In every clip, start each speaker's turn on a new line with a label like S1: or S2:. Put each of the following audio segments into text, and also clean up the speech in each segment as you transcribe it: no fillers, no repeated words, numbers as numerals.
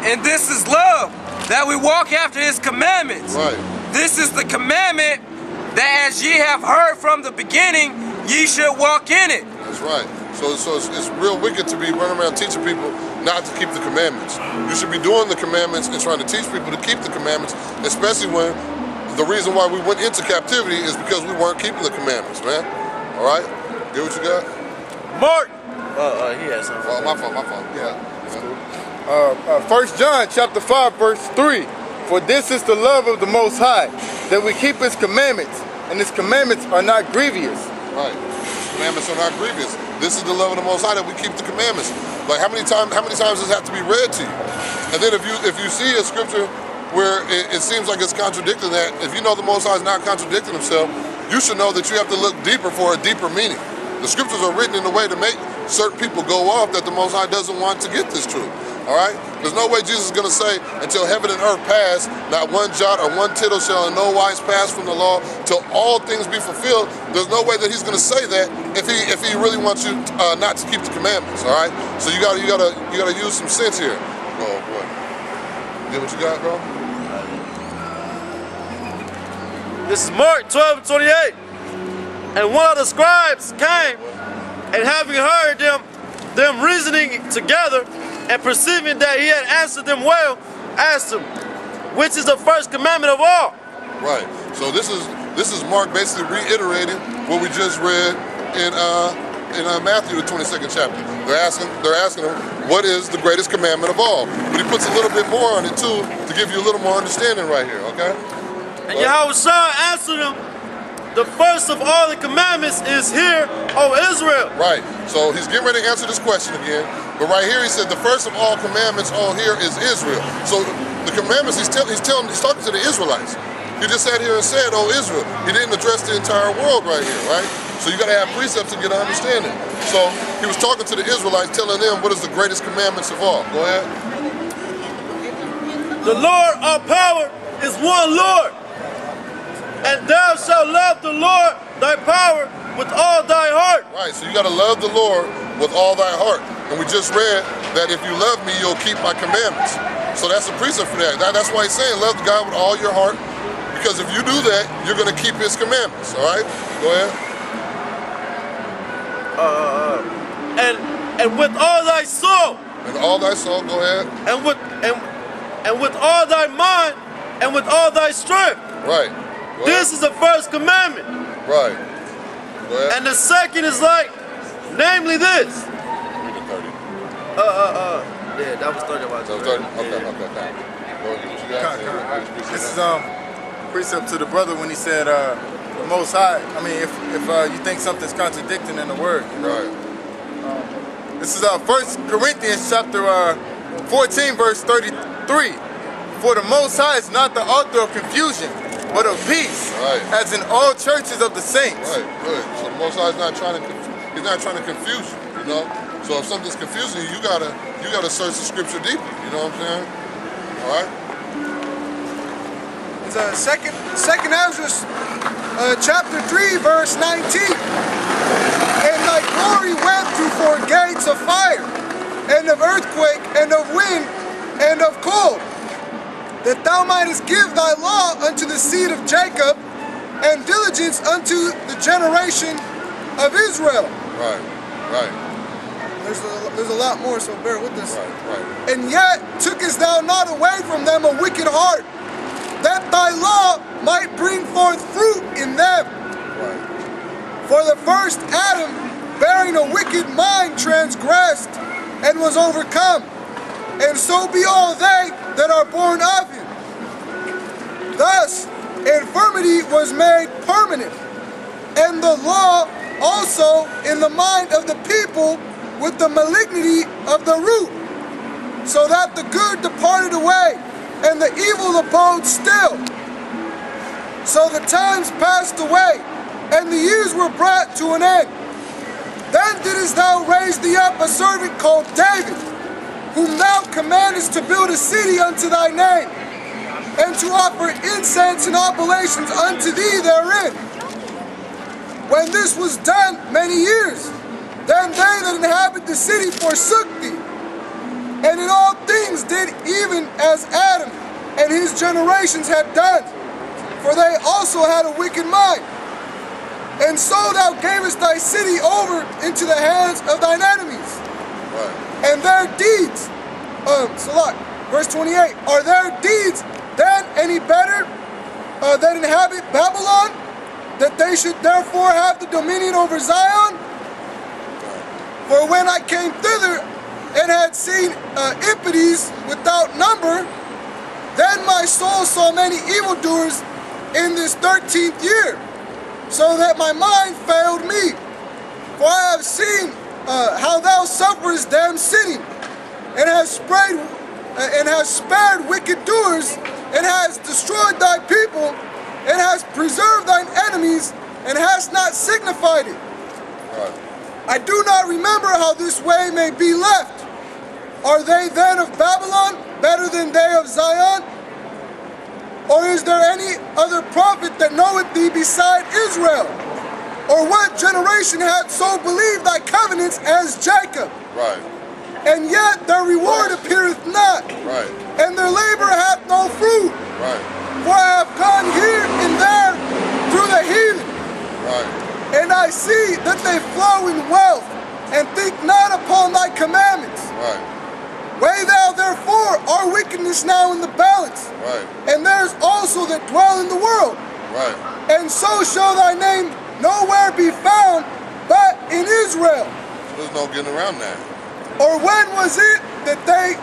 S1: And this is love, that we walk after his commandments. This is the commandment that as ye have heard from the beginning, ye should walk in it.
S2: That's right. So it's real wicked to be running around teaching people not to keep the commandments. You should be doing the commandments and trying to teach people to keep the commandments, especially when the reason why we went into captivity is because we weren't keeping the commandments, man. All right? Get what you got?
S1: Mark!
S3: He has something.
S2: Oh, my fault. Yeah.
S4: 1 John chapter 5, verse 3. For this is the love of the Most High, that we keep his commandments, and his commandments are not grievous.
S2: Right. His commandments are not grievous. This is the love of the Most High, that we keep the commandments. Like how many times does it have to be read to you? And then if you see a scripture where it seems like it's contradicting that, if you know the Most High is not contradicting himself, you should know that you have to look deeper for a deeper meaning. The scriptures are written in a way to make certain people go off that the Most High doesn't want to get this truth. All right? There's no way Jesus is going to say, until heaven and earth pass, not one jot or one tittle shall in no wise pass from the law, till all things be fulfilled. There's no way that he's going to say that if he really wants you not to keep the commandments. All right? So you gotta use some sense here. Oh boy, get what you got, bro?
S3: This is Mark 12:28. And one of the scribes came, and having heard them reasoning together, and perceiving that he had answered them well, asked him, which is the first commandment of all?
S2: Right. So this is Mark basically reiterating what we just read in Matthew, the 22nd chapter. They're asking him, what is the greatest commandment of all? But he puts a little bit more on it too to give you a little more understanding right here. Okay.
S3: And Yahushua answered him, the first of all the commandments is here, O Israel.
S2: Right. So he's getting ready to answer this question again. But right here he said the first of all commandments on here is Israel. So the commandments he's talking to the Israelites. He just sat here and said, "Oh Israel." He didn't address the entire world right here, right? So you got to have precepts to get an understanding. So he was talking to the Israelites, telling them what is the greatest commandments of all. Go ahead.
S3: The Lord our power is one Lord, and thou shalt love the Lord thy power with all thy heart.
S2: Right. So you got to love the Lord with all thy heart. And we just read that if you love me, you'll keep my commandments. So that's a precept for that. That's why he's saying love God with all your heart, because if you do that, you're going to keep his commandments. All right? Go ahead.
S3: And with all thy soul.
S2: And all thy soul, go ahead.
S3: And with all thy mind, and with all thy strength.
S2: Right.
S3: This is the first commandment.
S2: Right. Go ahead.
S3: And the second is like, namely this. Yeah, that was 30 about 30.
S2: Okay.
S4: This is precept to the brother when he said the Most High. I mean, if you think something's contradicting in the word, you know?
S2: Right.
S4: This is 1 Corinthians chapter 14, verse 33. For the Most High is not the author of confusion, but of peace, as in all churches of the saints.
S2: Right. Good. So the Most High is not trying to confuse you. You know. So if something's confusing you, you gotta search the scripture deeper. You know what I'm saying? All right.
S5: It's second Ezra, chapter 3, verse 19. And thy glory went through 4 gates of fire, and of earthquake, and of wind, and of cold, that thou mightest give thy law unto the seed of Jacob, and diligence unto the generation of Israel.
S2: Right.
S5: There's a lot more, so bear with us.
S2: Right.
S5: And yet tookest thou not away from them a wicked heart, that thy law might bring forth fruit in them.
S2: Right.
S5: For the first Adam, bearing a wicked mind, transgressed and was overcome, and so be all they that are born of him. Thus infirmity was made permanent, and the law also in the mind of the people with the malignity of the root, so that the good departed away, and the evil abode still. So the times passed away, and the years were brought to an end. Then didst thou raise thee up a servant called David, whom thou commandest to build a city unto thy name, and to offer incense and oblations unto thee therein. When this was done many years, then they that inhabit the city forsook thee, and in all things did even as Adam and his generations had done, for they also had a wicked mind. And so thou gavest thy city over into the hands of thine enemies. Right. And their deeds, verse 28, are their deeds then any better that inhabit Babylon, that they should therefore have the dominion over Zion? For when I came thither and had seen impities without number, then my soul saw many evildoers in this 13th year, so that my mind failed me. For I have seen how thou sufferest them sinning, and hast spared wicked doers, and hast destroyed thy people, and hast preserved thine enemies, and hast not signified it. Right. I do not remember how this way may be left. Are they then of Babylon better than they of Zion? Or is there any other prophet that knoweth thee beside Israel? Or what generation hath so believed thy covenants as Jacob? Right. And yet their reward appeareth not. Right. And their labor hath no fruit. Right. For I have gone here and there through the heathen. Right. And I see that they flow in wealth, and think not upon thy commandments. Right. Weigh thou therefore our wickedness now in the balance. Right. And there's also that dwell in the world. Right. And so shall thy name nowhere be found but in Israel.
S2: There's no getting around that.
S5: Or when was it that they,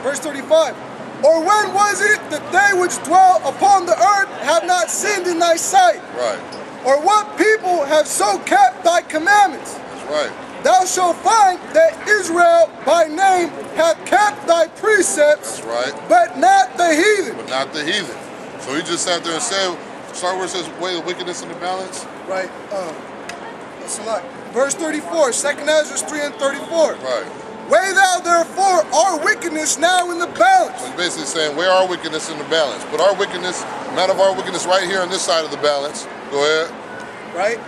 S5: verse 35, or when was it that they which dwell upon the earth have not sinned in thy sight? Right. Or what people have so kept thy commandments? That's right. Thou shalt find that Israel by name hath kept thy precepts. That's right. But not the heathen.
S2: But not the heathen. So he just sat there and said, start where it says, weigh the wickedness in the balance.
S5: Right. Verse 34, 2nd Ezra 3 and 34. Right. Weigh thou therefore our wickedness now in the balance.
S2: So he's basically saying, weigh our wickedness in the balance. Put our wickedness, amount of our wickedness right here on this side of the balance. Go ahead.
S5: Right.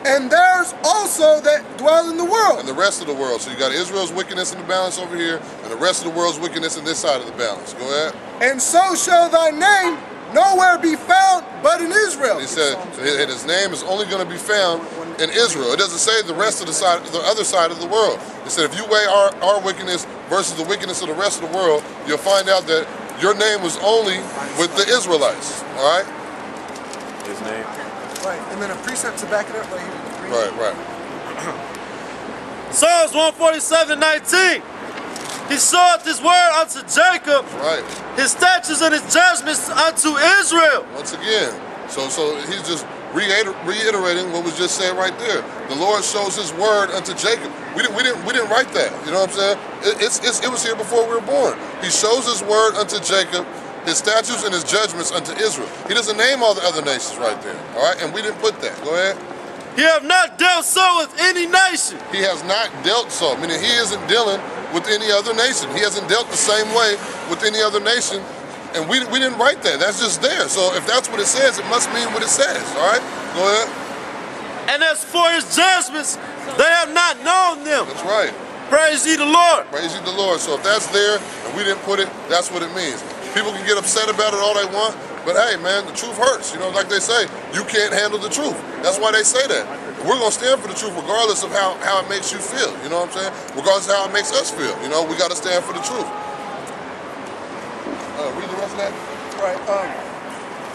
S5: And there's also that dwell in the world.
S2: And the rest of the world. So you got Israel's wickedness in the balance over here, and the rest of the world's wickedness in this side of the balance. Go ahead.
S5: And so shall thy name nowhere be found but in Israel.
S2: And he said, his name is only going to be found in Israel. It doesn't say the rest of the side, the other side of the world. It said if you weigh our wickedness versus the wickedness of the rest of the world, you'll find out that your name was only with the Israelites. All right?
S3: His name.
S5: Right, and then a precept to back it up right here.
S2: Right.
S3: Psalms 147:19. He showeth his word unto Jacob, right. His statutes and his judgments unto Israel.
S2: Once again, so he's just reiterating what was just said right there. The Lord shows his word unto Jacob. We didn't write that. You know what I'm saying? It was here before we were born. He shows his word unto Jacob, his statutes and his judgments unto Israel. He doesn't name all the other nations right there. All right, and we didn't put that. Go ahead.
S3: He have not dealt so with any nation.
S2: He has not dealt so, meaning he isn't dealing with any other nation. He hasn't dealt the same way with any other nation, and we didn't write that. That's just there. So if that's what it says, it must mean what it says. All right, go ahead.
S3: And as for his judgments, they have not known them.
S2: That's right.
S3: Praise ye the Lord.
S2: Praise ye the Lord. So if that's there and we didn't put it, that's what it means. People can get upset about it all they want, but hey, man, the truth hurts. You know, like they say, you can't handle the truth. That's why they say that. We're going to stand for the truth regardless of how it makes you feel. You know what I'm saying? Regardless of how it makes us feel. You know, we got to stand for the truth. Read the rest of that.
S5: Right.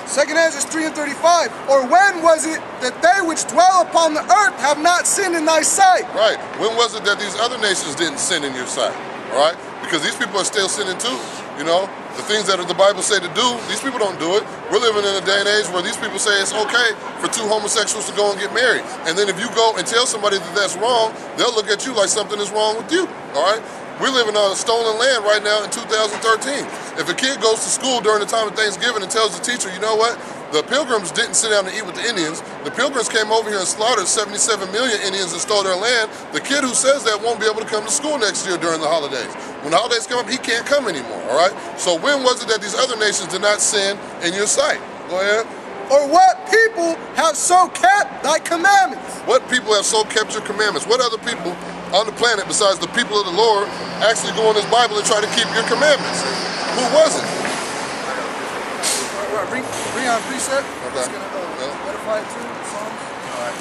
S5: 2nd Ezra 3 and 35. Or when was it that they which dwell upon the earth have not sinned in thy sight?
S2: Right. When was it that these other nations didn't sin in your sight? All right? Because these people are still sinning too. You know, the things that the Bible say to do, these people don't do it. We're living in a day and age where these people say it's okay for two homosexuals to go and get married. And then if you go and tell somebody that that's wrong, they'll look at you like something is wrong with you. All right? We're living on stolen land right now in 2013. If a kid goes to school during the time of Thanksgiving and tells the teacher, you know what? The Pilgrims didn't sit down and eat with the Indians. The Pilgrims came over here and slaughtered 77 million Indians and stole their land. The kid who says that won't be able to come to school next year during the holidays. When the holidays come up, he can't come anymore, all right? So when was it that these other nations did not sin in your sight? Go ahead.
S5: Or what people have so kept thy commandments?
S2: What people have so kept your commandments? What other people on the planet besides the people of the Lord actually go in this Bible and try to keep your commandments? Who was it?
S5: Read on precept.
S2: Okay.
S5: It's going to edify it too.